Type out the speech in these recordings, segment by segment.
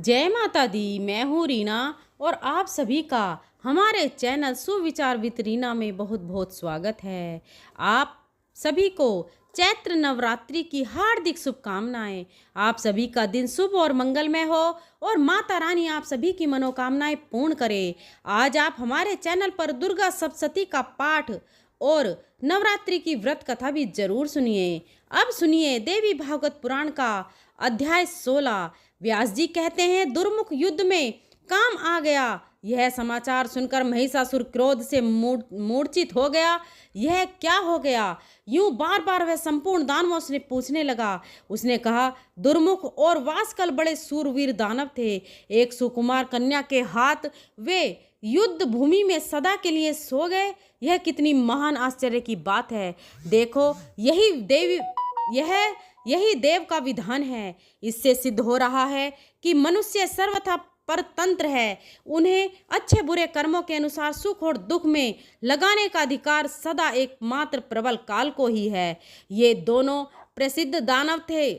जय माता दी। मैं हूँ रीना और आप सभी का हमारे चैनल सुविचार विद रीना में बहुत बहुत स्वागत है। आप सभी को चैत्र नवरात्रि की हार्दिक शुभकामनाएं। आप सभी का दिन शुभ और मंगलमय हो और माता रानी आप सभी की मनोकामनाएं पूर्ण करे। आज आप हमारे चैनल पर दुर्गा सप्तशती का पाठ और नवरात्रि की व्रत कथा भी जरूर सुनिए। अब सुनिए देवी भागवत पुराण का अध्याय 16। व्यास जी कहते हैं, दुर्मुख युद्ध में काम आ गया। यह समाचार सुनकर महिषासुर क्रोध से मूर्छित हो गया। यह क्या हो गया? यूं बार बार वह संपूर्ण दानवों से पूछने लगा। उसने कहा, दुर्मुख और वासकल बड़े सूरवीर दानव थे। एक सुकुमार कन्या के हाथ वे युद्ध भूमि में सदा के लिए सो गए। यह कितनी महान आश्चर्य की बात है। देखो, यही देव का विधान है। इससे सिद्ध हो रहा है कि मनुष्य सर्वथा परतंत्र है। उन्हें अच्छे बुरे कर्मों के अनुसार सुख और दुख में लगाने का अधिकार सदा एकमात्र प्रबल काल को ही है। ये दोनों प्रसिद्ध दानव थे,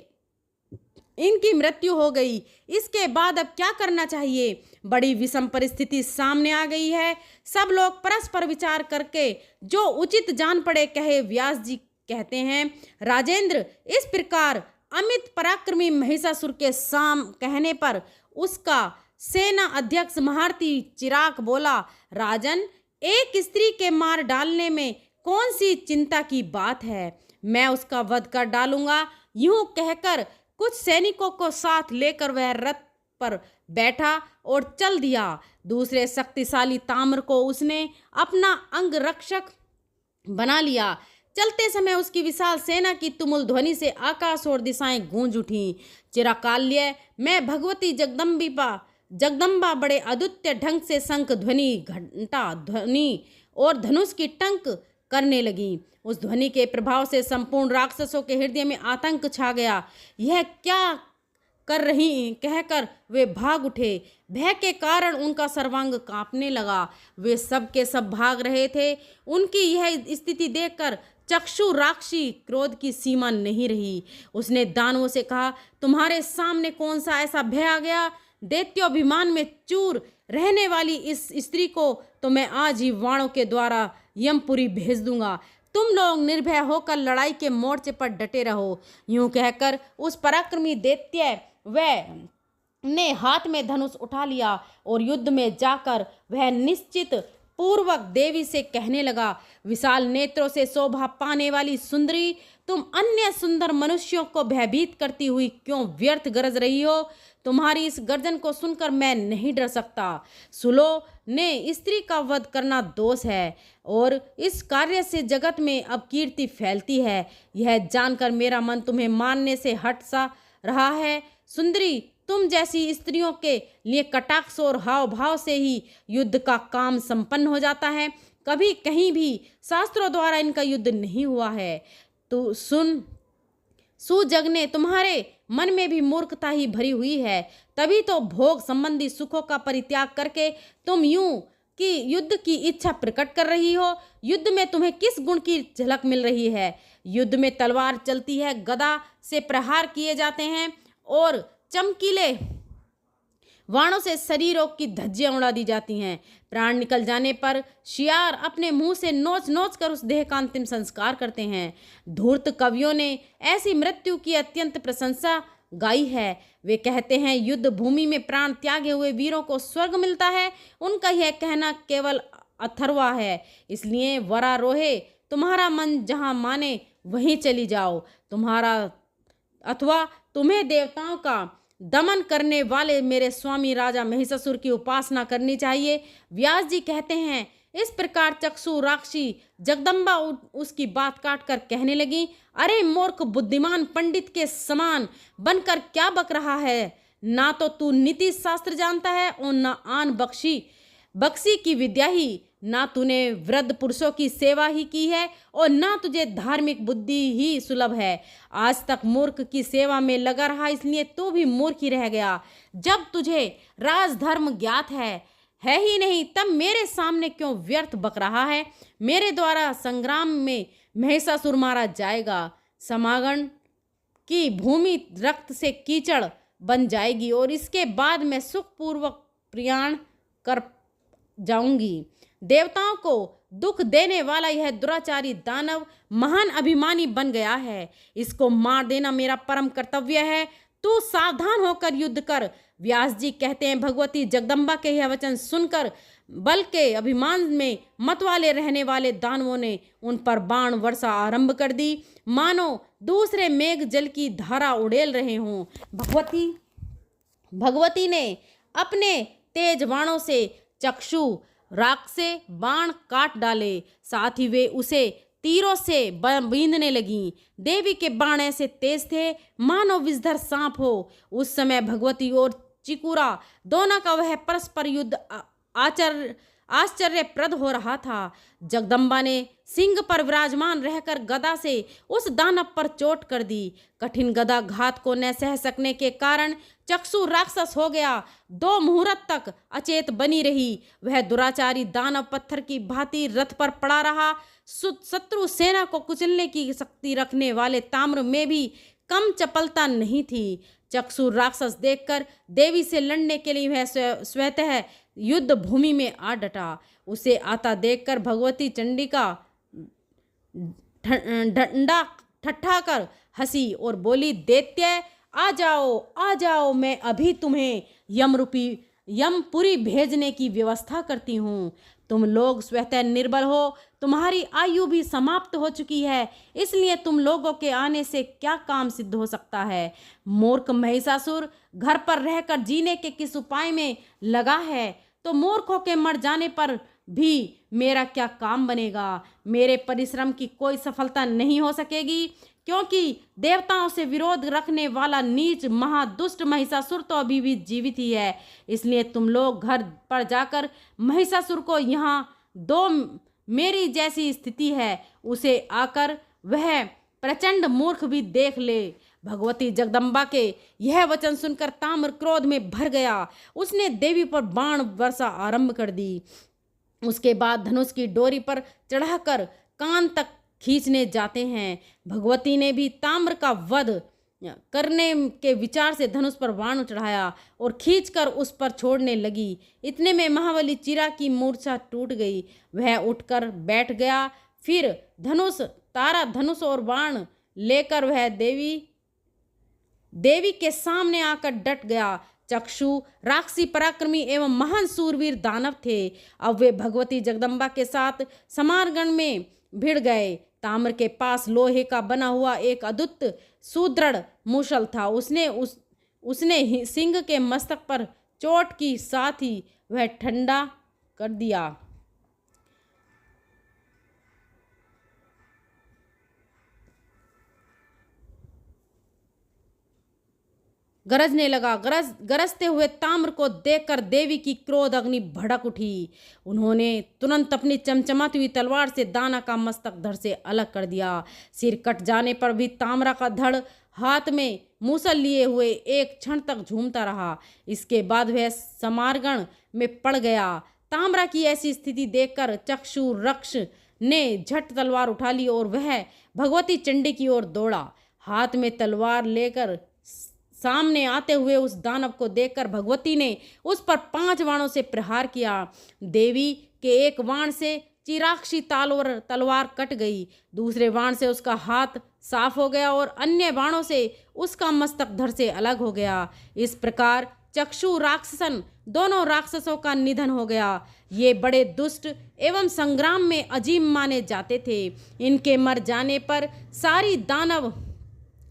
इनकी मृत्यु हो गई। इसके बाद अब क्या करना चाहिए? बड़ी विषम परिस्थिति सामने आ गई है। सब लोग परस्पर विचार करके जो उचित जान पड़े कहे। व्यास जी कहते हैं, राजेंद्र, इस प्रकार अमित पराक्रमी महिषासुर के साम कहने पर उसका सेना अध्यक्ष महारथी चिराग बोला, राजन, एक स्त्री के मार डालने में कौन सी चिंता की बात है? मैं उसका वध कर डालूंगा। यूं कहकर कुछ सैनिकों को साथ लेकर वह रथ पर बैठा और चल दिया। दूसरे शक्तिशाली ताम्र को उसने अपना अंग रक्षक बना लिया। चलते समय उसकी विशाल सेना की तुमुल ध्वनि से आकाश और दिशाएं गूंज उठीं। चिरकाल्य में भगवती जगदम्बा बड़े अद्वितीय ढंग से शंख ध्वनि, घंटा ध्वनि और धनुष की टंक करने लगी। उस ध्वनि के प्रभाव से संपूर्ण राक्षसों के हृदय में आतंक छा गया। यह क्या कर रही कहकर वे भाग उठे। भय के कारण उनका सर्वांग कांपने लगा। वे सब के सब भाग रहे थे। उनकी यह स्थिति देखकर चक्षु राक्षी क्रोध की सीमा नहीं रही। उसने दानवों से कहा, तुम्हारे सामने कौन सा ऐसा भय आ गया? दैत्योभिमान में चूर रहने वाली इस स्त्री को तो मैं आज ही वाणों के द्वारा यमपुरी भेज दूंगा। तुम लोग निर्भय होकर लड़ाई के मोर्चे पर डटे रहो। यूं कहकर उस पराक्रमी दैत्य ने हाथ में धनुष उठा लिया और युद्ध में जाकर वह निश्चित पूर्वक देवी से कहने लगा, विशाल नेत्रों से शोभा पाने वाली सुंदरी, तुम अन्य सुंदर मनुष्यों को भयभीत करती हुई क्यों व्यर्थ गरज रही हो? तुम्हारी इस गर्जन को सुनकर मैं नहीं डर सकता। सुलो ने स्त्री का वध करना दोष है और इस कार्य से जगत में अपकीर्ति फैलती है। यह जानकर मेरा मन तुम्हें मानने से हट सा रहा है। सुंदरी, तुम जैसी स्त्रियों के लिए कटाक्ष और हाव भाव से ही युद्ध का काम संपन्न हो जाता है। कभी कहीं भी शास्त्रों द्वारा इनका युद्ध नहीं हुआ है। तो सुजगने तुम्हारे मन में भी मूर्खता ही भरी हुई है। तभी तो भोग संबंधी सुखों का परित्याग करके तुम यूं कि युद्ध की इच्छा प्रकट कर रही हो। युद्ध में तुम्हें किस गुण की झलक मिल रही है? युद्ध में तलवार चलती है, गदा से प्रहार किए जाते हैं और चमकीले वाणों से शरीरों की धज्जियां उड़ा दी जाती हैं। प्राण निकल जाने पर शियार अपने मुंह से नोच नोच कर उस देह का अंतिम संस्कार करते हैं। धूर्त कवियों ने ऐसी मृत्यु की अत्यंत प्रशंसा गाई है। वे कहते हैं, युद्ध भूमि में प्राण त्यागे हुए वीरों को स्वर्ग मिलता है। उनका यह कहना केवल अथर्वा है। इसलिए वरारोहे, तुम्हारा मन जहाँ माने वहीं चली जाओ। तुम्हें देवताओं का दमन करने वाले मेरे स्वामी राजा महिषासुर की उपासना करनी चाहिए। व्यास जी कहते हैं, इस प्रकार चक्षु राक्षी जगदम्बा उसकी बात काट कर कहने लगी, अरे मूर्ख, बुद्धिमान पंडित के समान बनकर क्या बक रहा है? ना तो तू नीति शास्त्र जानता है और ना आन बख्शी की विद्या ही। ना तूने वृद्ध पुरुषों की सेवा ही की है और ना तुझे धार्मिक बुद्धि ही सुलभ है। आज तक मूर्ख की सेवा में लगा रहा, इसलिए तू भी मूर्ख ही रह गया। जब तुझे राजधर्म ज्ञात है ही नहीं, तब मेरे सामने क्यों व्यर्थ बक रहा है? मेरे द्वारा संग्राम में महिषासुर मारा जाएगा। समागम की भूमि रक्त से कीचड़ बन जाएगी और इसके बाद मैं सुखपूर्वक प्रयाण कर जाऊंगी। देवताओं को दुख देने वाला यह दुराचारी दानव महान अभिमानी बन गया है। इसको मार देना मेरा परम कर्तव्य है। तू सावधान होकर युद्ध कर। व्यास जी कहते हैं, भगवती जगदम्बा के यह वचन सुनकर बल के अभिमान में मतवाले रहने वाले दानवों ने उन पर बाण वर्षा आरंभ कर दी, मानो दूसरे मेघ जल की धारा उड़ेल रहे हों। भगवती ने अपने तेज बाणों से चक्षु राख से बाण काट डाले, साथ ही वे उसे तीरों से बींधने लगीं। देवी के बाण ऐसे तेज थे मानो विषधर सांप हो। उस समय भगवती और चिकुरा दोनों का वह परस्पर युद्ध आश्चर्यप्रद हो रहा था। जगदम्बा ने सिंह पर विराजमान रहकर गदा से उस दानव पर चोट कर दी। कठिन गदा घात को न सह सकने के कारण चक्षु राक्षस हो गया। 2 मुहूर्त तक अचेत बनी रही। वह दुराचारी दानव पत्थर की भांति रथ पर पड़ा रहा। शत्रु सेना को कुचलने की शक्ति रखने वाले ताम्र में भी कम चपलता नहीं थी। चक्षु राक्षस देखकर देवी से लड़ने के लिए वह स्वतः युद्ध भूमि में आ डटा। उसे आता देखकर भगवती चंडिका डंडा ठट्ठा कर हंसी और बोली, दैत्य आ जाओ, मैं अभी तुम्हें यमपुरी भेजने की व्यवस्था करती हूँ। तुम लोग स्वतः निर्बल हो, तुम्हारी आयु भी समाप्त हो चुकी है, इसलिए तुम लोगों के आने से क्या काम सिद्ध हो सकता है। मूर्ख महिषासुर घर पर रहकर जीने के किस उपाय में लगा है, तो मूर्खों के मर जाने पर भी मेरा क्या काम बनेगा। मेरे परिश्रम की कोई सफलता नहीं हो सकेगी, क्योंकि देवताओं से विरोध रखने वाला नीच महादुष्ट महिषासुर तो अभी भी जीवित ही है। इसलिए तुम लोग घर पर जाकर महिषासुर को यहाँ दो। मेरी जैसी स्थिति है उसे आकर वह प्रचंड मूर्ख भी देख ले। भगवती जगदम्बा के यह वचन सुनकर ताम्र क्रोध में भर गया। उसने देवी पर बाण वर्षा आरंभ कर दी। उसके बाद धनुष की डोरी पर चढ़ाकर कान तक खींचने जाते हैं। भगवती ने भी ताम्र का वध करने के विचार से धनुष पर बाण चढ़ाया और खींचकर उस पर छोड़ने लगी। इतने में महाबली चिरा की मूर्छा टूट गई। वह उठकर बैठ गया। फिर धनुष और बाण लेकर वह देवी के सामने आकर डट गया। चक्षु राक्षसी पराक्रमी एवं महान सूरवीर दानव थे। अब वे भगवती जगदम्बा के साथ समारगण में भिड़ गए। ताम्र के पास लोहे का बना हुआ एक अद्भुत सुदृढ़ मूसल था। उसने सिंह के मस्तक पर चोट की साथ ही वह ठंडा कर दिया। गरजने लगा। गरजते हुए ताम्र को देखकर देवी की क्रोध अग्नि भड़क उठी। उन्होंने तुरंत अपनी चमचमाती हुई तलवार से दाना का मस्तक धड़ से अलग कर दिया। सिर कट जाने पर भी ताम्रा का धड़ हाथ में मूसल लिए हुए एक क्षण तक झूमता रहा। इसके बाद वह समारगण में पड़ गया। ताम्रा की ऐसी स्थिति देखकर चक्षु रक्ष ने झट तलवार उठा ली और वह भगवती चंडी की ओर दौड़ा। हाथ में तलवार लेकर सामने आते हुए उस दानव को देखकर भगवती ने उस पर 5 बाणों से प्रहार किया। देवी के एक बाण से चिराक्षी तलवार कट गई। दूसरे बाण से उसका हाथ साफ हो गया और अन्य बाणों से उसका मस्तक धड़ से अलग हो गया। इस प्रकार चक्षु राक्षसन दोनों राक्षसों का निधन हो गया। ये बड़े दुष्ट एवं संग्राम में अजीम माने जाते थे। इनके मर जाने पर सारी दानव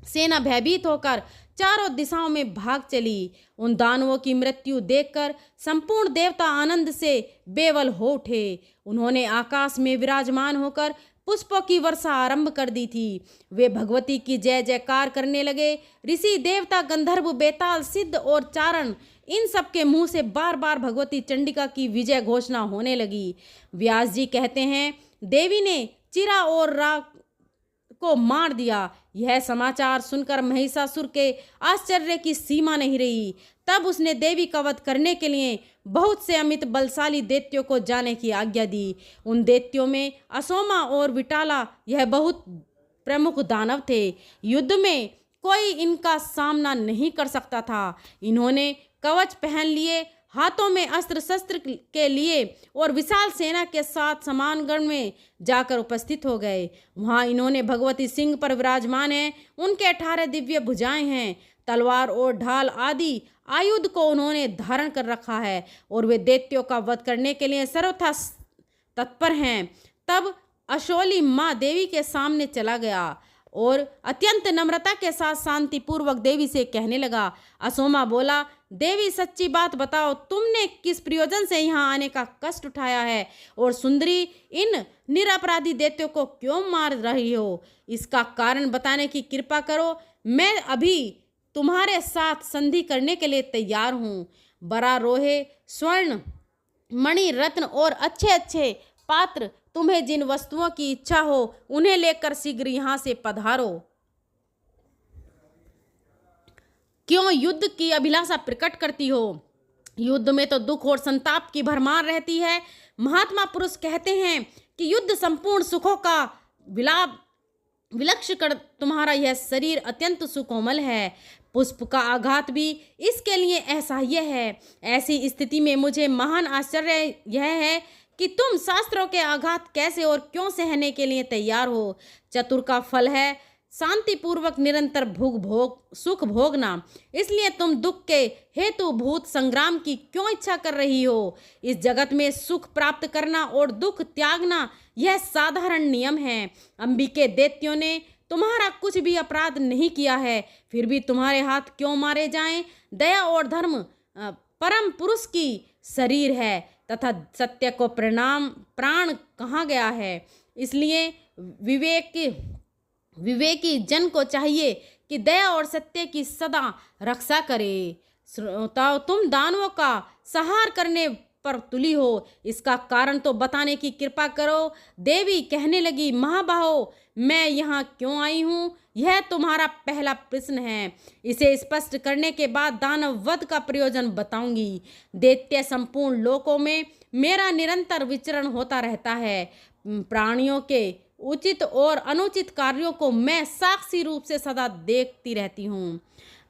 सेना भयभीत होकर चारों दिशाओं में भाग चली। उन दानवों की मृत्यु देखकर संपूर्ण देवता आनंद से बेवल हो उठे। उन्होंने आकाश में विराजमान होकर पुष्पों की वर्षा आरंभ कर दी थी। वे भगवती की जय जयकार करने लगे। ऋषि देवता गंधर्व बेताल सिद्ध और चारण इन सब के मुंह से बार बार भगवती चंडिका की विजय घोषणा होने लगी। व्यास जी कहते हैं, देवी ने चिरा और राग को मार दिया। यह समाचार सुनकर महिषासुर के आश्चर्य की सीमा नहीं रही। तब उसने देवी का वध करने के लिए बहुत से अमित बलशाली दैत्यों को जाने की आज्ञा दी। उन दैत्यों में असोमा और विटाला यह बहुत प्रमुख दानव थे। युद्ध में कोई इनका सामना नहीं कर सकता था। इन्होंने कवच पहन लिए, हाथों में अस्त्र शस्त्र के लिए और विशाल सेना के साथ समानगढ़ में जाकर उपस्थित हो गए। वहाँ इन्होंने भगवती सिंह पर विराजमान हैं। उनके 18 दिव्य भुजाएं हैं। तलवार और ढाल आदि आयुध को उन्होंने धारण कर रखा है और वे दैत्यों का वध करने के लिए सर्वथा तत्पर हैं। तब अशोली माँ देवी के सामने चला गया और अत्यंत नम्रता के साथ शांतिपूर्वक देवी से कहने लगा। असोमा बोला, देवी सच्ची बात बताओ, तुमने किस प्रयोजन से यहाँ आने का कष्ट उठाया है और सुंदरी इन निरपराधी दैत्यों को क्यों मार रही हो? इसका कारण बताने की कृपा करो। मैं अभी तुम्हारे साथ संधि करने के लिए तैयार हूँ। बरा रोहे, स्वर्ण, मणि, रत्न और अच्छे अच्छे पात्र, तुम्हें जिन वस्तुओं की इच्छा हो उन्हें लेकर शीघ्र यहाँ से पधारो। क्यों युद्ध की अभिलाषा प्रकट करती हो? युद्ध में तो दुख और संताप की भरमार रहती है। महात्मा पुरुष कहते हैं कि युद्ध संपूर्ण सुखों का विलक्ष्य कर तुम्हारा यह शरीर अत्यंत सुकोमल है। पुष्प का आघात भी इसके लिए असह्य है। ऐसी स्थिति में मुझे महान आश्चर्य यह है कि तुम शास्त्रों के आघात कैसे और क्यों सहने के लिए तैयार हो। चतुर का फल है शांतिपूर्वक निरंतर सुख भोगना। इसलिए तुम दुख के हेतु भूत संग्राम की क्यों इच्छा कर रही हो? इस जगत में सुख प्राप्त करना और दुख त्यागना यह साधारण नियम है। अंबिके दैत्यों ने तुम्हारा कुछ भी अपराध नहीं किया है, फिर भी तुम्हारे हाथ क्यों मारे जाएं? दया और धर्म परम पुरुष की शरीर है तथा सत्य को प्राण कहा गया है। इसलिए विवेकी जन को चाहिए कि दया और सत्य की सदा रक्षा करे। श्रोताओ, तुम दानवों का संहार करने पर तुली हो, इसका कारण तो बताने की कृपा करो। देवी कहने लगी, महाबाहो, मैं यहाँ क्यों आई हूँ? यह तुम्हारा पहला प्रश्न है। इसे स्पष्ट करने के बाद दानव वध का प्रयोजन बताऊंगी। दैत्य संपूर्ण लोकों में मेरा निरंतर विचरण होता रहता है। प्राणियों के उचित और अनुचित कार्यों को मैं साक्षी रूप से सदा देखती रहती हूँ।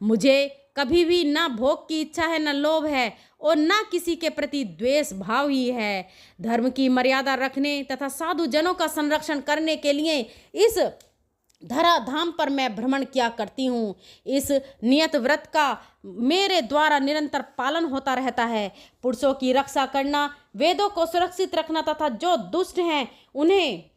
मुझे कभी भी ना भोग की इच्छा है, न लोभ है और ना किसी के प्रति द्वेष भाव ही है। धर्म की मर्यादा रखने तथा साधु जनों का संरक्षण करने के लिए इस धराधाम पर मैं भ्रमण किया करती हूँ। इस नियत व्रत का मेरे द्वारा निरंतर पालन होता रहता है। पुरुषों की रक्षा करना, वेदों को सुरक्षित रखना तथा जो दुष्ट हैं उन्हें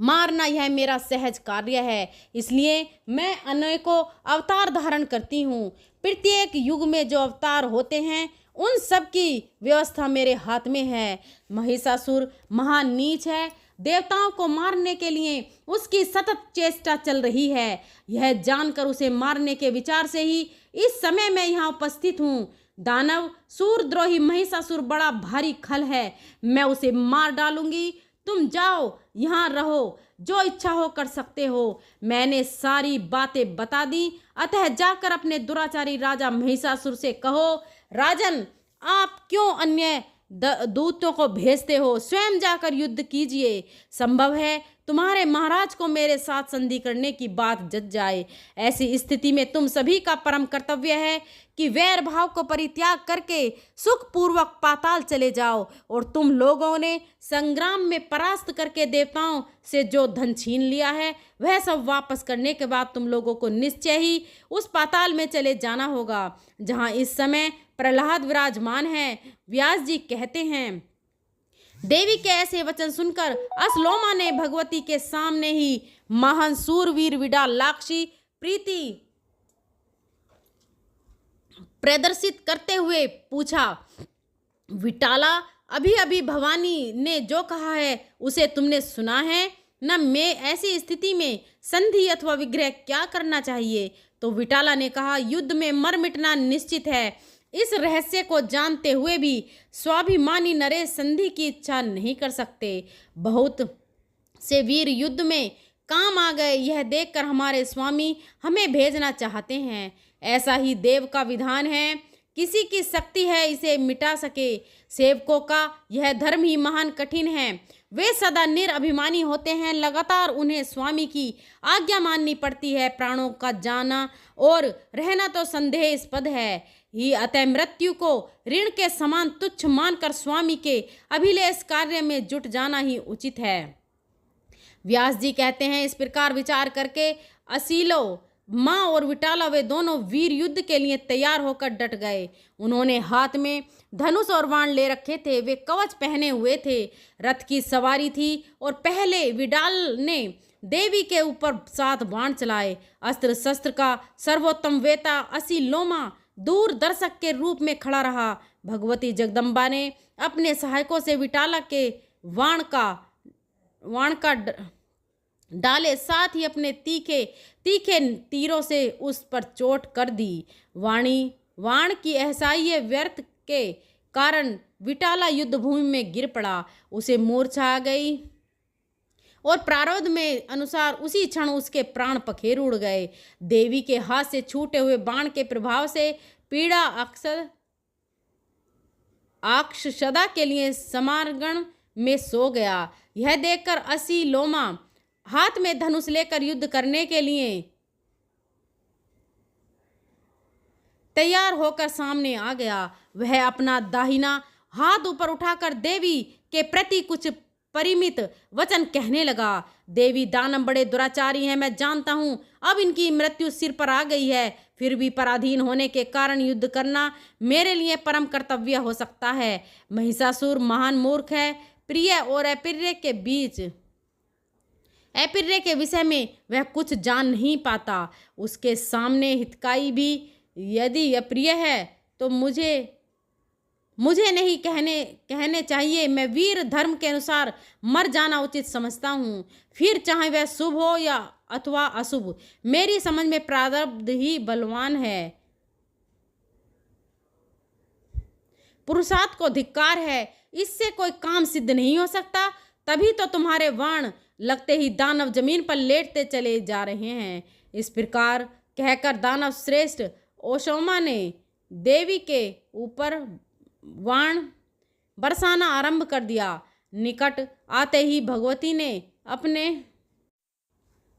मारना, यह मेरा सहज कार्य है। इसलिए मैं अनेकों अवतार धारण करती हूँ। प्रत्येक युग में जो अवतार होते हैं उन सब की व्यवस्था मेरे हाथ में है। महिषासुर महान नीच है। देवताओं को मारने के लिए उसकी सतत चेष्टा चल रही है। यह जानकर उसे मारने के विचार से ही इस समय मैं यहाँ उपस्थित हूँ। दानव सूरद्रोही महिषासुर बड़ा भारी खल है, मैं उसे मार डालूंगी। तुम जाओ, यहाँ रहो, जो इच्छा हो कर सकते हो। मैंने सारी बातें बता दी, अतः जाकर अपने दुराचारी राजा महिषासुर से कहो, राजन, आप क्यों अन्य दूतों को भेजते हो? स्वयं जाकर युद्ध कीजिए। संभव है तुम्हारे महाराज को मेरे साथ संधि करने की बात जच जाए। ऐसी स्थिति में तुम सभी का परम कर्तव्य है कि वैर भाव को परित्याग करके सुखपूर्वक पाताल चले जाओ। और तुम लोगों ने संग्राम में परास्त करके देवताओं से जो धन छीन लिया है वह सब वापस करने के बाद तुम लोगों को निश्चय ही उस पाताल में चले जाना होगा जहाँ इस समय प्रहलाद विराजमान है। व्यास जी कहते हैं, देवी के ऐसे वचन सुनकर असलोमा ने भगवती के सामने ही महान सूरवीर विडालाक्षी प्रीति प्रदर्शित करते हुए पूछा, विटाला, अभी अभी भवानी ने जो कहा है उसे तुमने सुना है न? मैं ऐसी स्थिति में संधि अथवा विग्रह क्या करना चाहिए? तो विटाला ने कहा, युद्ध में मर मिटना निश्चित है। इस रहस्य को जानते हुए भी स्वाभिमानी नरेश संधि की इच्छा नहीं कर सकते। बहुत से वीर युद्ध में काम आ गए, यह देखकर हमारे स्वामी हमें भेजना चाहते हैं। ऐसा ही देव का विधान है, किसी की शक्ति है इसे मिटा सके। सेवकों का यह धर्म ही महान कठिन है। वे सदा निरअभिमानी होते हैं, लगातार उन्हें स्वामी की आज्ञा माननी पड़ती है। प्राणों का जाना और रहना तो संदेहास्पद है ही, अतः मृत्यु को ऋण के समान तुच्छ मानकर स्वामी के अभिलेष कार्य में जुट जाना ही उचित है। व्यास जी कहते हैं, इस प्रकार विचार करके असीलो, माँ और विटाला वे दोनों वीर युद्ध के लिए तैयार होकर डट गए। उन्होंने हाथ में धनुष और बाण ले रखे थे, वे कवच पहने हुए थे, रथ की सवारी थी और पहले विडाल ने देवी के ऊपर 7 बाण चलाए। अस्त्र शस्त्र का सर्वोत्तम वेता असीलोमा दूरदर्शक के रूप में खड़ा रहा। भगवती जगदम्बा ने अपने सहायकों से विटाला के वाण का डाले, साथ ही अपने तीखे तीरों से उस पर चोट कर दी। वाण की असह्य व्यर्थ के कारण विटाला युद्ध भूमि में गिर पड़ा, उसे मूर्छा आ गई और प्रारब्ध में अनुसार उसी क्षण उसके प्राण पखेरु उड़ गए। देवी के हाथ से छूटे हुए बाण के प्रभाव से पीड़ा आक्ष सदा के लिए समारगण में सो गया। यह देखकर असीलोमा हाथ में धनुष लेकर युद्ध करने के लिए तैयार होकर सामने आ गया। वह अपना दाहिना हाथ ऊपर उठाकर देवी के प्रति कुछ परिमित वचन कहने लगा। देवी, दानव बड़े दुराचारी हैं, मैं जानता हूँ अब इनकी मृत्यु सिर पर आ गई है, फिर भी पराधीन होने के कारण युद्ध करना मेरे लिए परम कर्तव्य हो सकता है। महिषासुर महान मूर्ख है, प्रिय और अप्रिय के विषय में वह कुछ जान नहीं पाता। उसके सामने हितकाई भी यदि अप्रिय है तो मुझे नहीं कहने चाहिए। मैं वीर धर्म के अनुसार मर जाना उचित समझता हूँ, फिर चाहे वह शुभ हो या अथवा अशुभ। मेरी समझ में प्रारब्ध ही बलवान है। पुरुषार्थ को धिक्कार है, इससे कोई काम सिद्ध नहीं हो सकता। तभी तो तुम्हारे वाण लगते ही दानव जमीन पर लेटते चले जा रहे हैं। इस प्रकार कहकर दानव श्रेष्ठ ओशोमा ने देवी के ऊपर वाण बरसाना आरंभ कर दिया। निकट आते ही भगवती ने अपने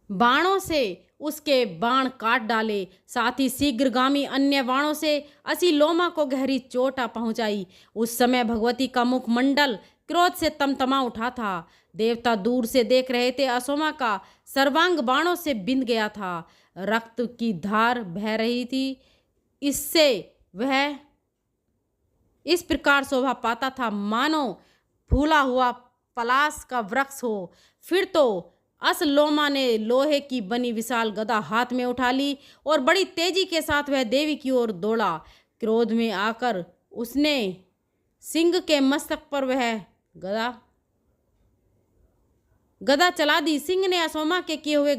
बाणों से उसके बाण काट डाले, साथ ही शीघ्रगामी अन्य बाणों से असीलोमा को गहरी चोट पहुंचाई। उस समय भगवती का मुखमंडल क्रोध से तमतमा उठा था। देवता दूर से देख रहे थे। असोमा का सर्वांग बाणों से बिंध गया था, रक्त की धार बह रही थी। इससे वह इस प्रकार शोभा पाता था मानो फूला हुआ पलाश का वृक्ष हो। फिर तो असलोमा ने लोहे की बनी विशाल गदा हाथ में उठा ली और बड़ी तेजी के साथ वह देवी की ओर दौड़ा। क्रोध में आकर उसने सिंह के मस्तक पर वह गदा चला दी। सिंह ने असोमा के किए हुए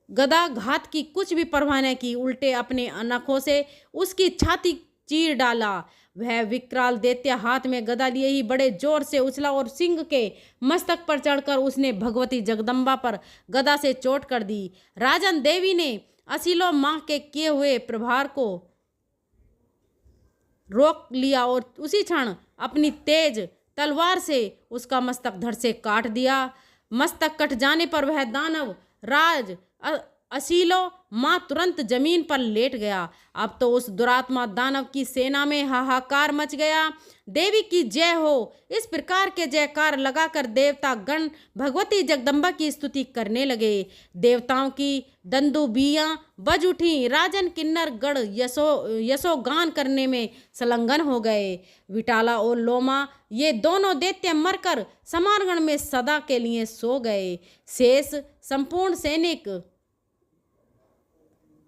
गदा घात की कुछ भी परवाह न की, उल्टे अपने नखों से उसकी छाती चीर डाला। वह विकराल दैत्य हाथ में गदा लिए ही बड़े जोर से उछला और सिंह के मस्तक पर चढ़कर उसने भगवती जगदम्बा पर गदा से चोट कर दी। राजन देवी ने असीलो माँ के किए हुए प्रहार को रोक लिया और उसी क्षण अपनी तेज तलवार से उसका मस्तक धड़ से काट दिया। मस्तक कट जाने पर वह दानव राज असीलो माँ तुरंत जमीन पर लेट गया। अब तो उस दुरात्मा दानव की सेना में हाहाकार मच गया। देवी की जय हो, इस प्रकार के जयकार लगाकर देवता गण भगवती जगदम्बा की स्तुति करने लगे। देवताओं की दंदुबियां बज उठी। राजन किन्नर गण यशोगान करने में संलग्न हो गए। विटाला और लोमा ये दोनों दैत्य मरकर समारगण में सदा के लिए सो गए। शेष संपूर्ण सैनिक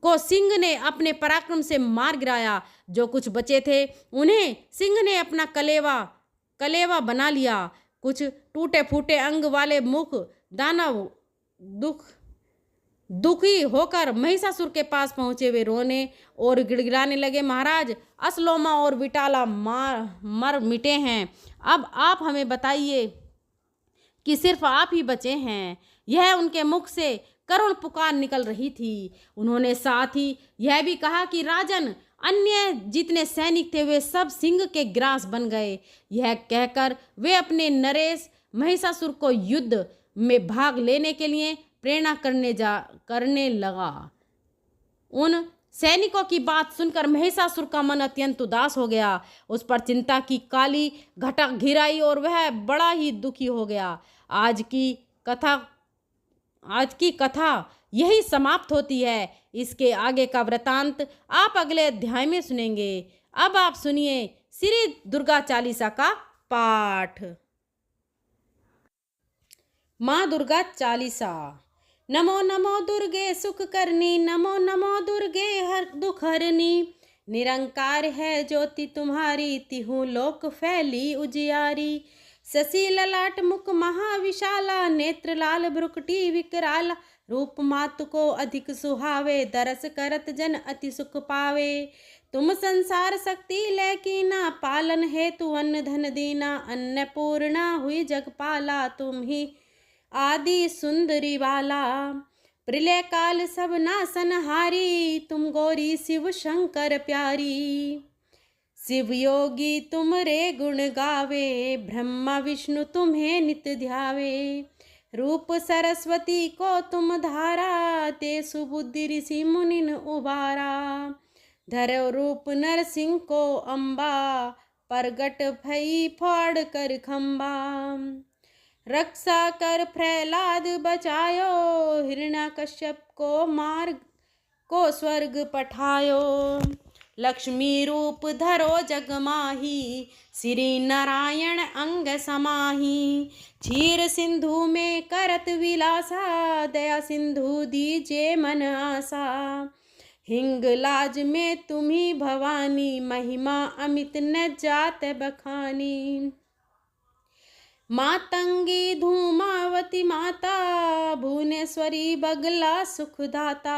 को सिंह ने अपने पराक्रम से मार गिराया। जो कुछ बचे थे उन्हें सिंह ने अपना कलेवा बना लिया। कुछ टूटे फूटे अंग वाले मुख दानव दुखी होकर महिषासुर के पास पहुंचे। वे रोने और गिड़गिड़ाने लगे, महाराज असलोमा और विटाला मर मिटे हैं। अब आप हमें बताइए कि सिर्फ आप ही बचे हैं। यह उनके मुख से करुण पुकार निकल रही थी। उन्होंने साथ ही यह भी कहा कि राजन, अन्य जितने सैनिक थे वे सब सिंह के ग्रास बन गए। यह कहकर वे अपने नरेश महिषासुर को युद्ध में भाग लेने के लिए प्रेरणा करने लगा। उन सैनिकों की बात सुनकर महिषासुर का मन अत्यंत उदास हो गया। उस पर चिंता की काली घटा घिर आई और वह बड़ा ही दुखी हो गया। आज की कथा यही समाप्त होती है। इसके आगे का वृतांत आप अगले अध्याय में सुनेंगे। अब आप सुनिए श्री दुर्गा चालीसा का पाठ। माँ दुर्गा चालीसा। नमो नमो दुर्गे सुख करनी, नमो नमो दुर्गे हर दुख हरनी। निरंकार है ज्योति तुम्हारी, तिहु लोक फैली उजियारी। शशि ललाट मुख महाविशाला, नेत्र लाल भ्रुकुटी विकराला। रूप मातु को अधिक सुहावे, दरस करत जन अति सुख पावे। तुम संसार शक्ति लैकीना, पालन हेतु अन्न धन दीना। अन्नपूर्णा हुई जगपाला, तुम ही आदि सुंदरी बाला। प्रलय काल सब नासनहारी, तुम गौरी शिव शंकर प्यारी। शिव योगी तुम रे गुण गावे, ब्रह्मा विष्णु तुम्हें नित्य ध्यावे। रूप सरस्वती को तुम धारा, ते सुबुद्धि ऋषि मुनिन उबारा। धरो रूप नरसिंह को अम्बा, प्रगट भई फाड़ कर खम्बा। रक्षा कर प्रहलाद बचायो, हिरण्याकश्यप को स्वर्ग पठायो। लक्ष्मी रूप धरो जग माही, श्री नारायण अंग समाही। क्षीर सिंधु में करत विलासा, दया सिंधु दीजे मन आसा। हिंगलाज में तुम्ही भवानी, महिमा अमित न जात बखानी। मातंगी धूमावती माता, भुवनेश्वरी बगला सुखदाता।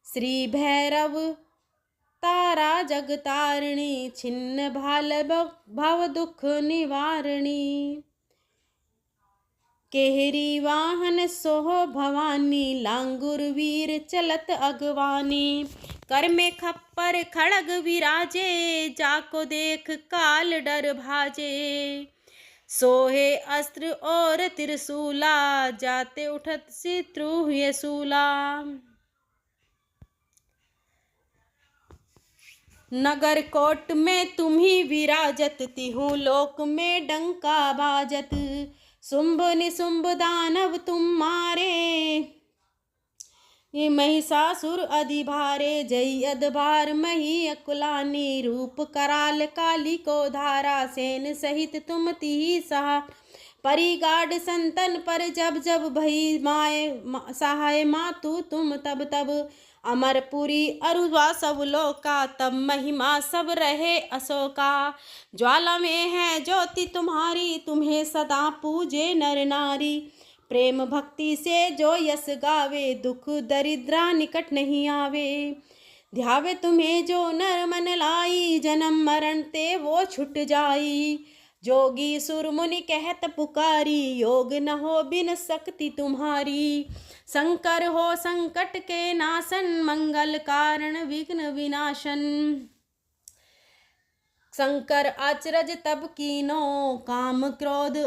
श्री भैरव तारा जगतारिणी, छिन्न भाल भव दुख निवारणी। केहरी वाहन सोहो भवानी, लांगुर वीर चलत अगवानी। कर में खप्पर खड़ग विराजे, जाको देख काल डर भाजे। सोहे अस्त्र और त्रिशूला, जाते उठत शत्रु हुए सूला। नगर कोट में तुम्ही विराजत, तिहु लोक में डंका बाजत। शुंभ निशुंभ दानव तुम मारे, ये महिषासुर अधिभारे। जय अधबार मही अकुलानी, रूप कराल काली को धारा। सेन सहित तुम तिहि सहा, परिगाड संतन पर जब जब। भई माए सहाय मातु तुम तब तब। अमरपुरी अरुवा सब लोका, तब महिमा सब रहे अशोका। ज्वाला में है ज्योति तुम्हारी, तुम्हें सदा पूजे नर नारी। प्रेम भक्ति से जो यस गावे, दुख दरिद्रा निकट नहीं आवे। ध्यावे तुम्हें जो नर मन लाई, जन्म मरण ते वो छुट जाई। जोगी सुर मुनि कहत पुकारी, योग न हो बिन शक्ति तुम्हारी। शंकर हो संकट के नाशन, मंगल कारण विघ्न विनाशन। शंकर अचरज तब कीनो, काम क्रोध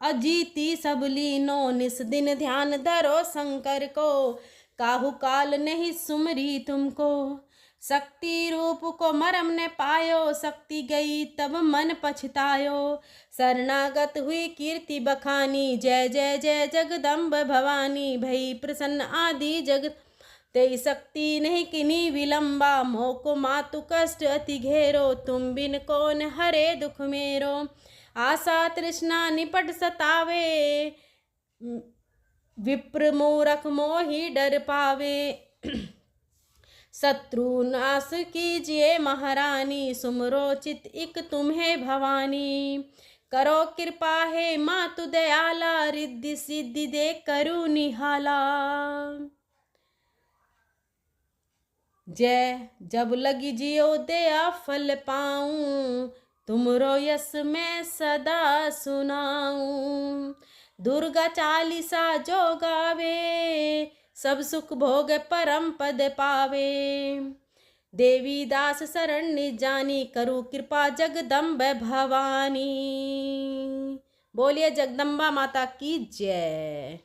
अजीति सब लीनो। निस दिन ध्यान धरो शंकर को, काहू काल नहीं सुमरी तुमको। शक्ति रूप को मरम ने पायो, शक्ति गई तब मन पछतायो। शरणागत हुई कीर्ति बखानी, जय जय जय जगदम्ब भवानी। भई प्रसन्न आदि जगत, तेई शक्ति नहीं किनी विलंबा। मोको मातु कष्ट अति घेरो, तुम बिन कौन हरे दुख मेरो। आशा तृष्णा निपट सतावे, विप्र मूरख मोहि डर पावे। शत्रु नाश कीजिए महारानी, सुमरो चित इक तुम्हें भवानी। करो कृपा है मातु दयाला, रिद्धि सिद्धि दे करू निहाला। जय जब लगी जियो दया फल पाऊं, तुमरो यस मैं सदा सुनाऊं। दुर्गा चालीसा जो गावे, सब सुख भोग परम पद पावे। देवी दास शरण निजानी, करू कृपा जगदम्ब भवानी। बोलिए जगदम्बा माता की जय।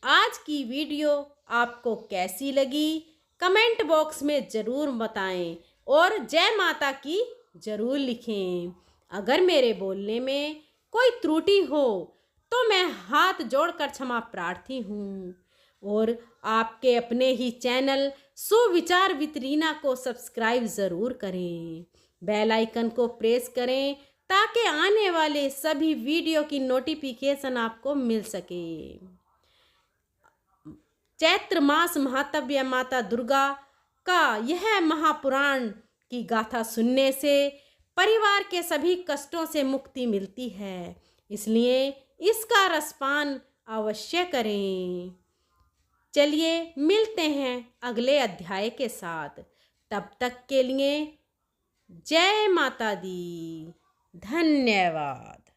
आज की वीडियो आपको कैसी लगी कमेंट बॉक्स में ज़रूर बताएं और जय माता की ज़रूर लिखें। अगर मेरे बोलने में कोई त्रुटि हो तो मैं हाथ जोड़कर क्षमा प्रार्थी हूँ। और आपके अपने ही चैनल सुविचार विद रीना को सब्सक्राइब ज़रूर करें, बेल आइकन को प्रेस करें ताकि आने वाले सभी वीडियो की नोटिफिकेशन आपको मिल सके। चैत्र मास महात्म्य माता दुर्गा का यह महापुराण की गाथा सुनने से परिवार के सभी कष्टों से मुक्ति मिलती है, इसलिए इसका रसपान अवश्य करें। चलिए मिलते हैं अगले अध्याय के साथ, तब तक के लिए जय माता दी। धन्यवाद।